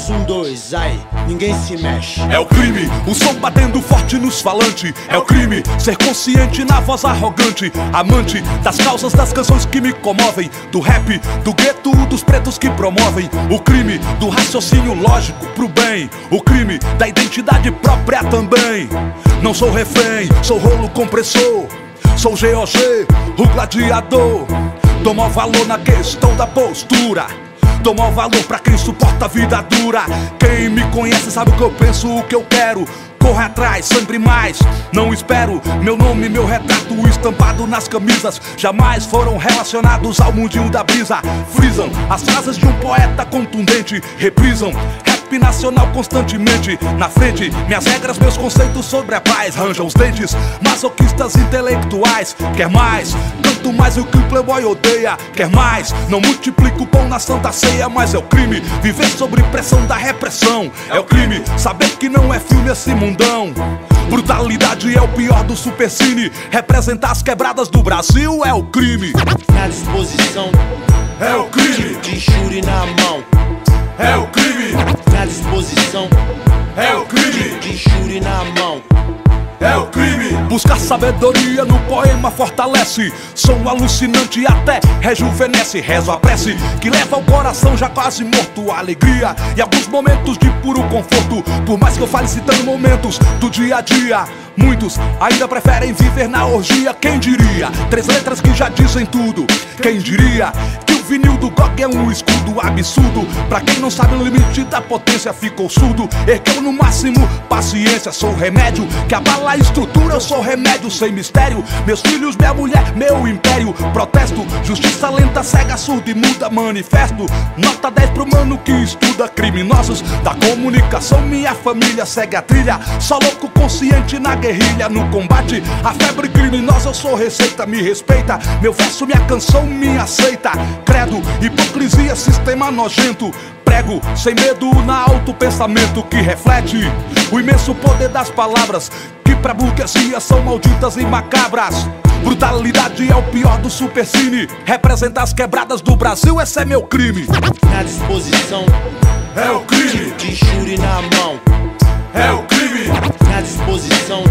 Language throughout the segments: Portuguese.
3, 1, 2, aí, ninguém se mexe. É o crime, o som batendo forte nos falantes. É o crime, ser consciente na voz arrogante. Amante das causas das canções que me comovem. Do rap, do gueto, dos pretos que promovem. O crime do raciocínio lógico pro bem. O crime da identidade própria também. Não sou refém, sou rolo compressor. Sou GOG, o gladiador. Dou maior valor na questão da postura. Dou maior valor pra quem suporta a vida dura. Quem me conhece sabe o que eu penso, o que eu quero. Corre atrás, sempre mais, não espero. Meu nome, meu retrato estampado nas camisas jamais foram relacionados ao mundinho da brisa. Frisam as frases de um poeta contundente. Reprisam rap nacional constantemente. Na frente, minhas regras, meus conceitos sobre a paz. Ranjam os dentes, masoquistas intelectuais. Quer mais? Canto mais o que o playboy odeia. Quer mais? Não multiplico o pão na santa ceia. Mas é o crime viver sob pressão da repressão. É o crime saber que não é filme esse mundão. Brutalidade é o pior do supercine. Representar as quebradas do Brasil é o crime. Na disposição, é o crime. de churi na mão, é o crime. na disposição, é o crime. de churi na mão. É o crime. Buscar sabedoria no poema fortalece. Som alucinante e até rejuvenesce. Rezo a prece que leva ao coração já quase morto. Alegria e alguns momentos de puro conforto. Por mais que eu fale citando momentos do dia a dia, muitos ainda preferem viver na orgia. Quem diria? 3 letras que já dizem tudo. Quem diria que o vinil do GOG é um escudo absurdo? Pra quem não sabe o limite da potência ficou surdo. Ergueu no máximo paciência. Sou o remédio que abala a estrutura. Eu sou remédio sem mistério. Meus filhos, minha mulher, meu império. Protesto, justiça lenta, cega, surda e muda. Manifesto, nota 10 pro mano que estuda. Criminosos da comunicação, minha família segue a trilha. Só louco consciente na guerrilha. No combate, a febre criminosa, eu sou receita. Me respeita, meu verso, minha canção me aceita. Credo, hipocrisia, sistema nojento. Prego sem medo na autopensamento que reflete o imenso poder das palavras que pra burguesia são malditas e macabras. Brutalidade é o pior do supercine. Representar as quebradas do Brasil, esse é meu crime. Na disposição, é o crime. de churi na mão, é o crime. na disposição,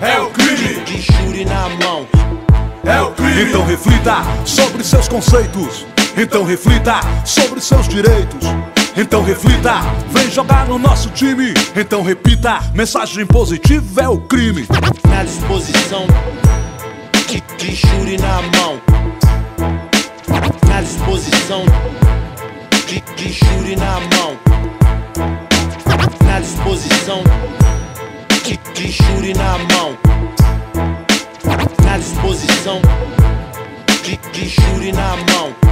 é o crime. de churi na mão. É o crime. Então reflita sobre seus conceitos. Então reflita sobre seus direitos. Então reflita, vem jogar no nosso time. Então repita, mensagem positiva é o crime. Na disposição, de churi na mão, na disposição, de churi na mão, na disposição, de churi na mão, na disposição, de churi na mão.